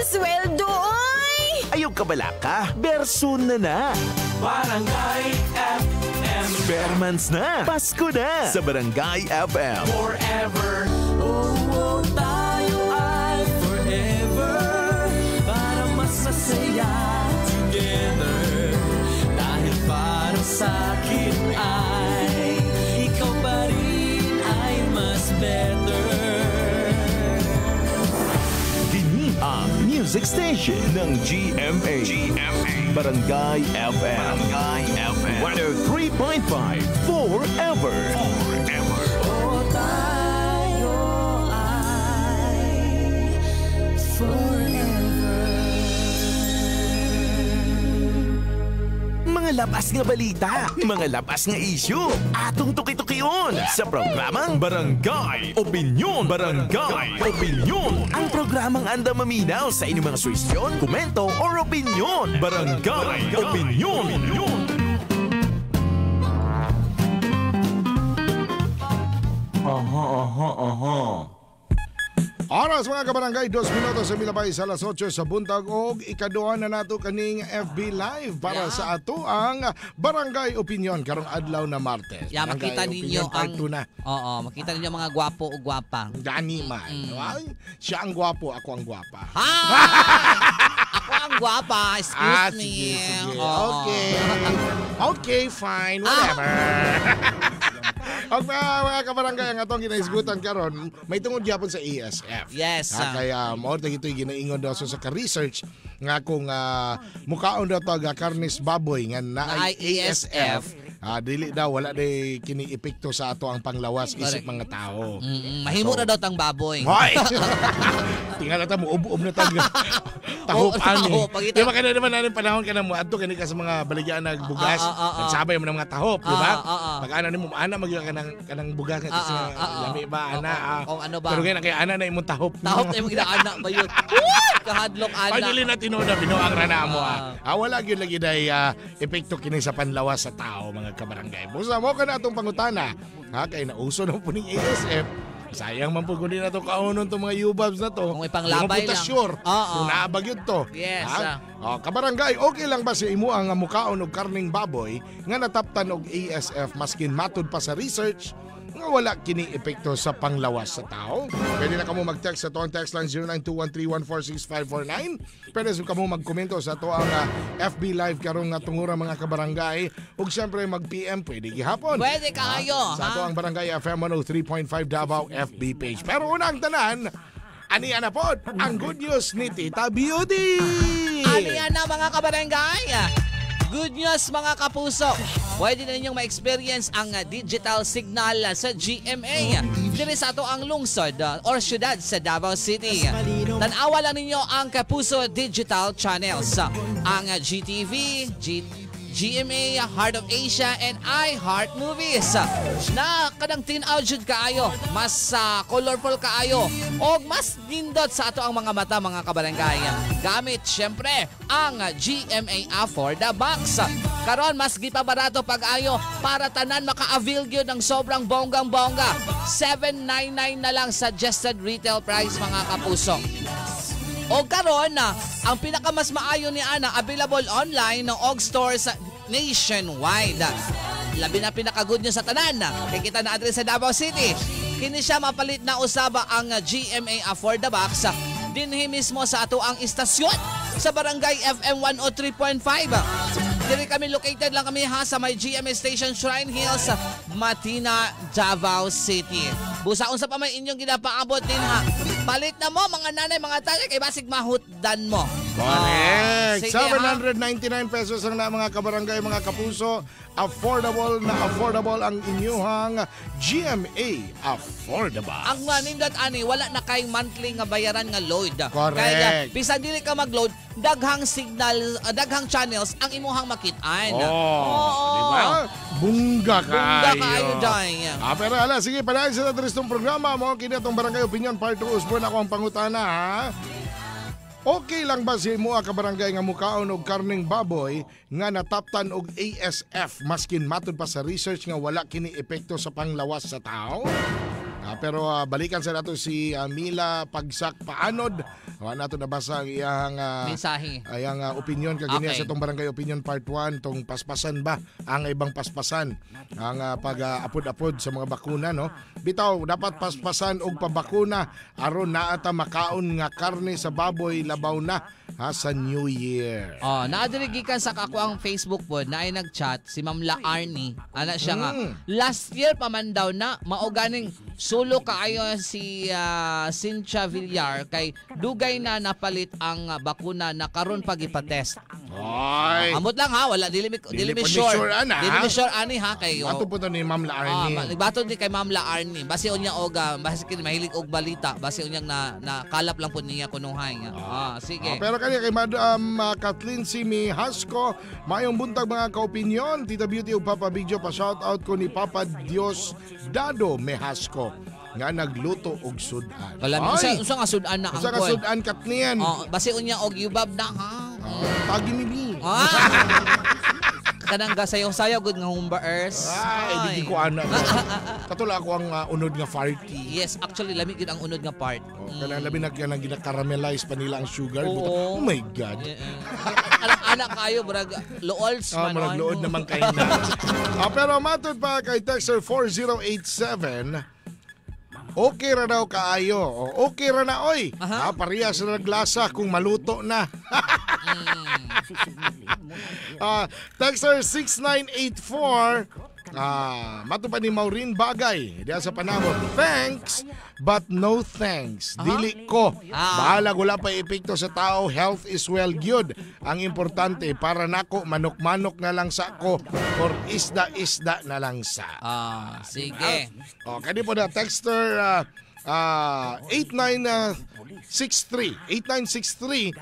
sa sweldo, oy! Ayaw ka bala ka? Bersun na. Barangay FM. Fairmans na. Pasko na sa Barangay FM. Forever. Oh, tayo ay forever. Para mas masaya together. Dahil para sa'kin ay ikaw pa rin ay mas better. Kini ang music station ng GMA. Barangay FM. 103.5 Forever. Oh, tayo ay forever. Mga labas nga balita, mga labas nga issue, atong tuki-tukiyon sa programang Barangay Opinyon. Barangay Opinyon. Ang programang anda maminaw sa inyong mga suwestyon, komento, or opinyon. Barangay Opinyon. Oras mga kabarangay, 2 minutos sa milabay sa alas 8 sa buntag og ikaduha na nato kaning FB Live para sa ato ang Barangay Opinyon karong adlaw na Martes. Makita ninyo ang na. Oo, makita ninyo mga gwapo o gwapa. Gani man. Ay, siya ang gwapo, ako ang gwapa. Ha! Ako ang gwapa, excuse me. Sige. Oo. Okay, fine, whatever. Og mga kabarangay, ang atong ginaisgutan karon may tungod gyapon sa ESF. Yes. Kaya mo gito'y ginaingon daw sa ka-research nga kung mukaon daw to karnis baboy nga naay ESF. Dili daw wala day kini epekto sa ato ang panglawas isip mga tao. Mahimo na daw tang baboy. Hoy. Tingala ta mo ubo na tag. Tahop ani. Di ba kana naman natin panahon kana mo adto kani ka sa mga baligyan nagbugas, nagsabay mo ng mga tahop, di ba? Pag ana nimo ana magyo kanang bugas nga sa lami ba ana. Kung ano ba? Pero kaya ana na imong tahop. Tahop na imong ginaana ba yun? Kahadlok ana. Ay dili na tinuod binuang ra na mo. Wala gyud lagi day epekto kini sa panlawas sa tao mga kabarangay. Busa mo ka na itong pangutana. Kaya nauso na po ng ASF. Sayang man po kundi na ito kaunon itong mga U-Bobs na to. Kung may panglabay lang. Sure. Kung naabag yun to. Yes. Kabarangay, okay lang ba sa imo ang mukaon og karning baboy nga nataptan og ASF maskin matud pa sa research nga wala kini epekto sa panglawas sa tao? Pwede na kamo mag-text sa toang text line 0921314659. Pwede sa kamo magkomento sa toang FB Live karong nga tungura mga kabarangay. Ug syempre mag-PM pwede gihapon. Pwede kayo. Sa toang Barangay FM 103.5 Davao FB page. Pero unang tanan, ani ana pod ang good news ni Tita Beauty. Ano yan na mga kabarangay? Good news mga kapuso. Pwede na ninyong ma-experience ang digital signal sa GMA. Dili sa ato ang lungsod or syudad sa Davao City. Tanawa lang ninyo ang Kapuso Digital Channels. Ang GTV, GMA, Heart of Asia, and iHeart Movies. Na kadang tinaw jud kaayo, mas colorful kaayo, o mas nindot sa ato ang mga mata mga kabarangay. Gamit syempre ang GMA for the Box. Karon mas gipabarato pag-ayo para tanan maka-avail gyud ng sobrang bonggang-bongga. 799 na lang suggested retail price mga kapuso. O karon ang pinakamas maayo ni ana available online ng Og stores nationwide. Labi na pinaka-good news sa tanan. Kay kita na address sa Davao City. Kini siya mapalit na usaba ang GMA for the Box dinhi mismo sa ato ang istasyon sa Barangay FM 103.5. Diri kami located lang kami sa may GMA Station Shrine Hills, Matina, Davao City. Busaon sa pa may inyong ginapaabot din Palit na mo mga nanay, mga tatay kay basig mahutdan mo. Correct. 799 pesos ang na mga kabarangay, mga kapuso. Affordable na affordable ang inyuhang GMA Affordable. Ang manindot ani wala na kay monthly nga bayaran nga load. Correct. Kaya bisan dili ka mag-load, daghang signal, daghang channels ang imuhang makitaan. Di ba? Bunga kayo. Bunga kayo day. Pero ala, sige, palayan sa natristong programa mo. Kini atong Barangay Opinion Part 2. Usbon ako ang pangutana, ha? Okay lang ba si mo kabarangay nga mukaon og karning baboy nga nataptan og ASF maskin matud pa sa research nga wala kini epekto sa panglawas sa tao? Pero balikan sa nato si Mila Pagsak Paanod. Nato nabasa ang iyang mensahe. Ayang opinion kaganya Okay. sa tong Barangay Opinion Part 1 tong paspasan ba ang ibang paspasan ang pag-apod-apod sa mga bakuna no. Bitaw dapat paspasan og pabakuna aron naata makaon nga karne sa baboy labaw na sa New Year. Naadirigikan sa ako ang Facebook po na ay nag-chat si Ma'am La Arnie. Ana siya nga. Last year pa man daw na mauganing sulo kaayo si Cynthia Villar kay dugay na napalit ang bakuna na karon pag ipatest. Ay. Amot lang ha, wala dili mi sure. Dili mi sure ani ha kay Ato po to ni Ma'am La Arnie. Nagbato ni kay Ma'am La Arnie. Basi unya og basi kini mahilig og balita. Basi unyang na kalap lang po niya kunuhay nga. Sige. Pero kaya kay Madam Kathleen Simi Hasco, mayong buntag mga ka-opinyon, Tita Beauty ug Papa Bigjo, pa shout out ko ni Papa Dios Dado Mehasco nga nagluto og sudan. Wala unsa nga sudan na ang Unsa nga sudan Kathleen? Basi unya og yubab na ha. Tagi mi. Kanang gasayaw-sayaw gud nga humbers. Ay, di ko ana. Katula ako ang unod nga farty. Yes, actually lamig gid ang unod nga part. Kana labi na gina-caramelize pa nila ang sugar. Oo. Oh my God. Anak kayo, brag, lools man. Marag lood naman kayo na. Pero matod pa kay Texter 4087, okay ra daw kaayo. Okay ra na, oy. Parehas na naglasa kung maluto na. Texter 6984, mato pa ni Maureen Bagay diya sa panahon. Thanks but no thanks. Dili ko. Bahala wala pa epekto sa tao. Health is well good. Ang importante para nako manok-manok na lang sa ko or isda-isda na lang sa. Sige. Kani po na Texter 8963.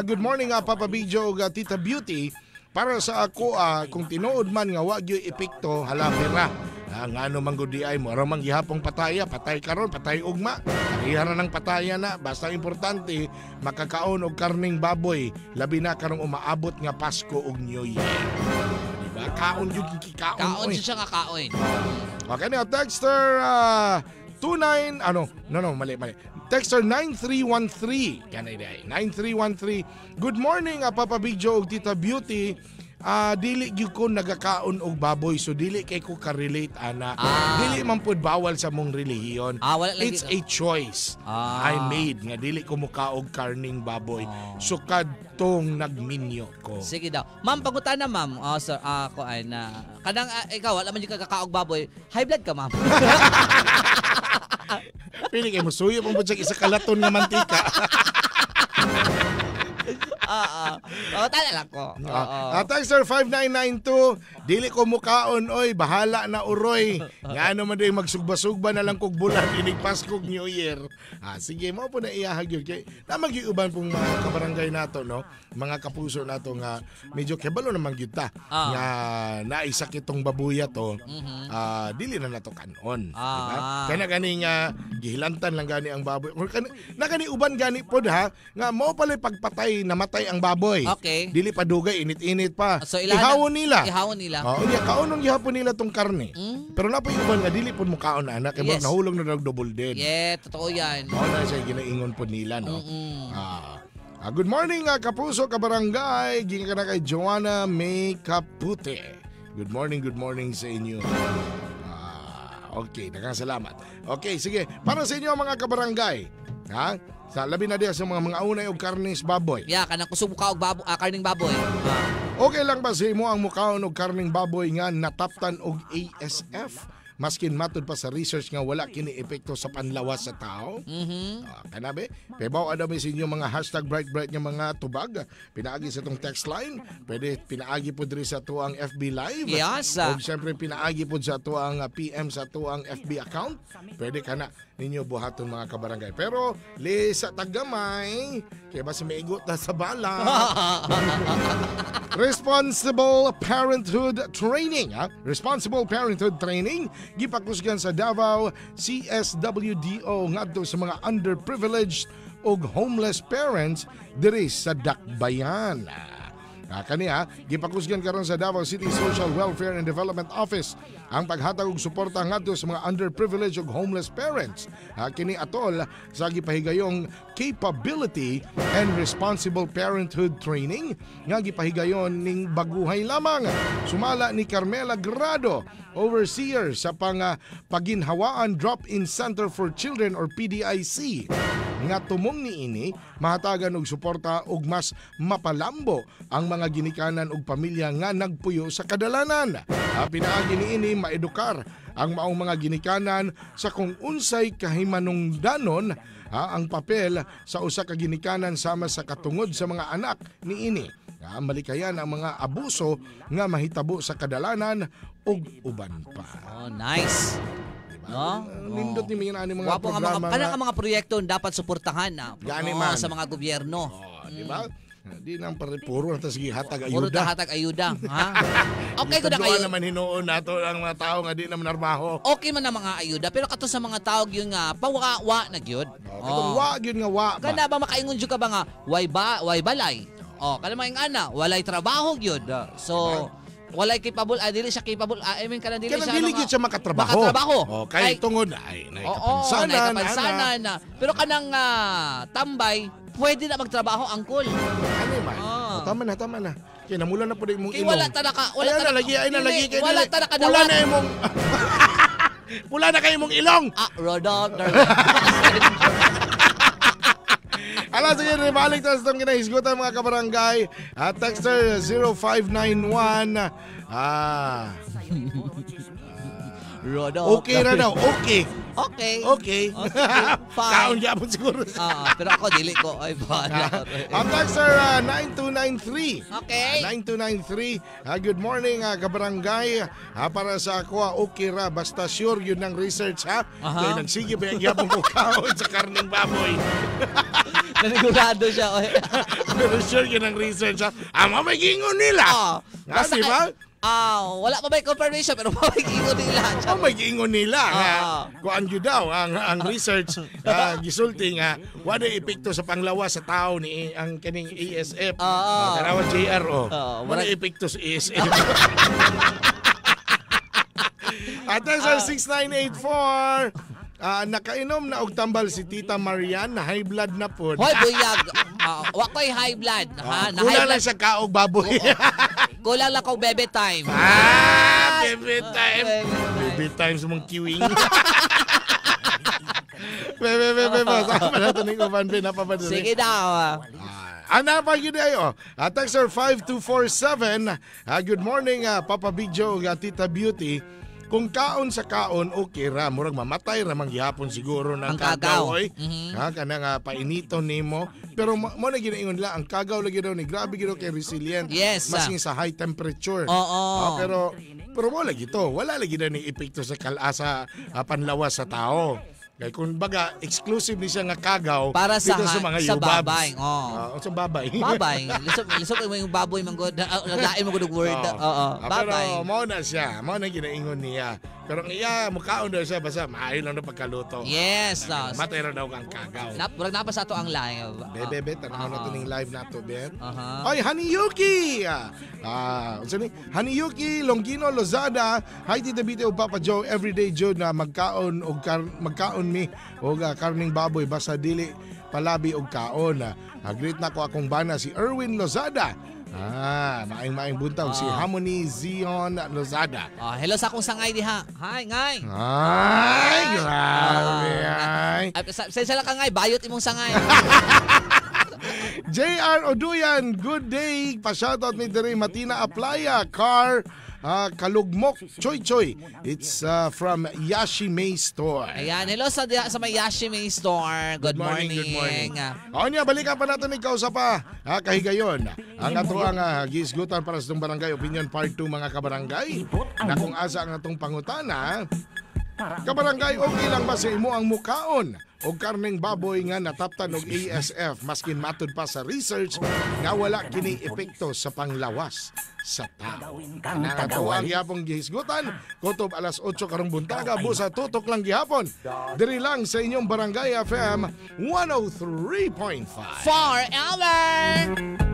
Good morning Papa Bigjo ug Tita Beauty. Para sa ako, kung tinuod man nga wag yung epekto, halapira. Nga ano man gudi ay mo, aramang gihapong pataya, patay karon, patay ugma. Nakihara ng pataya na, basta importante, makakaon og karning baboy, labi na karong umaabot nga Pasko ug New Year. Diba? Kaon yung kikaon. Kaon siya nga kaon. Okay na, Texter 29, mali. Texter 9313. Kanay 9313. Good morning, Papa Bigjo ug Tita Beauty. Dili gyud ko nagakaon og baboy, so dili kay ko ka-relate ana. Dili man pud bawal sa mong relihiyon. It's a choice I made nga dili ko mukaog karning baboy. So kadtong nagminyo ko. Sige daw. Ma'am, pagutan na ma'am. Sir, ako ay na kanang ikaw wala man gyud kakaog baboy. High blood ka, ma'am. Pili kay musuyo pang budyak isa kalaton nga mantika. Tala lang ko. Texter 5992, dili ko mukaon oy, bahala na uroy. Nga ano man day magsugba-sugba na lang kog bulan inig Pasko New Year. Sige mo po na iyahag yun. Kay namang giuban pong mga kabarangay nato no, mga kapuso nato nga medyo kebalo naman gyud ta nga naisakit tong babuya to. Dili na nato kanon. Diba? Kaya gani nga gihilantan lang gani ang baboy. Na gani uban gani pod ha nga mao pala pagpatay namatay ang baboy. Okay. Dili pa dugay, init-init pa. So, ihawon nila. Kaonon gihapon nila tong karne. Pero napoy uban nga dili pud mo kaon ana kay nahulog na double dead. Yeah, totoo yan. Mao na siya ginaingon po nila no. Good morning kapuso kabarangay. Ginga na kay Joanna May Kapute. Good morning sa inyo. Okay, daghang salamat. Okay, sige. Para sa inyo mga kabarangay, sa labi na diya sa mga unay og karnis baboy. Yeah, kanang kusog ka og karning baboy. Okay lang ba sa imo ang mukaon og karning baboy nga nataptan og ASF? Maskin matod pa sa research nga wala kini epekto sa panlawas sa tao. Kanabe, pebaw adami sa inyo mga #bright nga mga tubag. Pinaagi sa tong text line. Pwede pinaagi po diri sa tuang FB Live. Yes. O siyempre pinaagi po sa tuang PM sa tuang FB account. Pwede ka na ninyo buhaton mga kabarangay. Pero sa tagamay, kaya ba si maigot na sa bala. Responsible Parenthood Training. Responsible Parenthood Training gipakusgan sa Davao CSWDO ngadto sa mga underprivileged og homeless parents diri sa Dakbayan. Kaniya, gipakusgan karon sa Davao City Social Welfare and Development Office ang paghatag og suporta ngadto sa mga underprivileged ug homeless parents. Kini atol sa gipahigayong Capability and Responsible Parenthood Training nga gipahigayon ning baguhay lamang. Sumala ni Carmela Grado, overseer sa paginhawaan Drop-in Center for Children or PDIC, nga tumong niini mahatagan og suporta ug mas mapalambo ang mga ginikanan ug pamilya nga nagpuyo sa kadalanan. Pinaagi niini maedukar ang maong mga ginikanan sa kung unsay kahimanungdanon ang papel sa usa ka ginikanan sama sa katungod sa mga anak niini. Malikayan ang mga abuso nga mahitabo sa kadalanan ug uban pa. Oh, nice. No? Nindot ni mga mga Wapo programa. Kanang mga proyekto dapat suportahan sa mga gobyerno. Di ba? Di nang puro na sige hatag ayuda. Puro hatag ayuda, ha? Okay ko na kayo. Naman hinuon nato ang mga tao nga di naman narbaho. Okay man ang mga ayuda, pero kato sa mga tao yun nga pawa na gyud. Katong wa gyud nga wa. Kana ba makaingon jud ka ba nga way balay? Kana maing ana, walay trabaho gyud. So walay capable, dili siya capable. I mean kana dili siya gyud siya makatrabaho. Kay tungod ay kapansanan na. Pero kanang tambay, pwede na magtrabaho angkol. Ano man? Tama na. Kaya namulan na po mong ilong. Wala ta na lagi. Wala ta na Pula na imong pula na kayo mong ilong. Rodolph. Ala, sige, balik tayo sa itong kinahisgutan mga kabarangay. Texter 0591. Rodolph. Okay na daw, okay. Okay. Fine. Kaon niya po siguro. Pero ako, dili ko. Ay, bala. Ang texter 9293. Okay. 9293. Good morning, kabarangay. Para sa ako, okay ra. Basta sure yun ng research, ha? Kaya nagsige ba yung yapong ko kaon sa karning baboy. Nanigurado siya. Pero sure yun ang research, ha? May gingon nila. Basta, diba? Wala pa ba yung confirmation pero may giingon nila. May giingon nila. Kuan yun daw ang research gisulti nga wala epekto sa panglawas sa tao ni ang kaning ESF. Karawan JRO. Wala epekto sa ESF. At sa 6984 nakainom na og tambal si Tita Marian na high blood na po. Hoy buyag. Wa ko'y high blood. Kulang lang sa kaog baboy. Kulang lang kong bebe time. Bebe time. Bebe time sa mong kiwing. Bebe. Sama na ito ni Kuban. Pinapapadali. Sige daw. Anapa yun ayo. Texter 5247. Good morning, Papa Big Joe, Tita Beauty. Kung kaon sa kaon, okay ra. Murag mamatay ra manggihapon siguro ng kagaw. Kanang painito nimo. Pero mo na ginaingon lang, ang kagaw lagi daw ni grabe gino kay resilient. Yes. Masing sa high temperature. Pero mo lagi to. Wala lagi daw ni epekto sa kalasa panlawas sa tao. Kaya kung baga, exclusive ni siya nga kagaw para sa mga sa yubabs. babay. Sa babay. Babay. Lisok mo yung baboy manggod. Naglain mo gud word. Babay. Pero mo na siya. Mo na ginaingon niya. Pero iya, mukhaon daw siya basta maayon lang na pagkaluto. Yes. Matay na daw kang kagaw. Murag napa sa ato ang live. Bebe, tanaw na ito ng live na ito, Ben. Ay, Haniyuki! Haniyuki, Longino, Lozada. Hi, Tita Bite o Papa Joe. Everyday Joe na magkaon mi o karning baboy basta dili palabi og kaon. Greet na ko akong bana si Erwin Lozada. Maing buntag si Harmony Zion Lozada. Hello sa akong sangay diha. Hi, ngay. Ay, grabe. Sa lang ka ngay, bayot imong sangay. JR Oduyan, good day. Pa-shoutout mi diri Matina Aplaya, Car Kalugmok, Choy. It's from Yashi May Store. Ayan, hello sa may Yashi May Store. Good morning. Balikan pa natin ikaw sa kahigayon. Ang ato ang gisgutan para sa itong barangay opinion part 2 mga kabarangay. Na kung asa ang atong pangutana, kabarangay, okay lang ba sa imo ang mukaon o karneng baboy nga nataptan og ASF maskin matud pa sa research nga wala kini epekto sa panglawas sa tao. Nanato ang gihapong gihisgutan kutob alas 8 karong buntaga busa tutok lang gihapon. Diri lang sa inyong Barangay FM 103.5. Forever!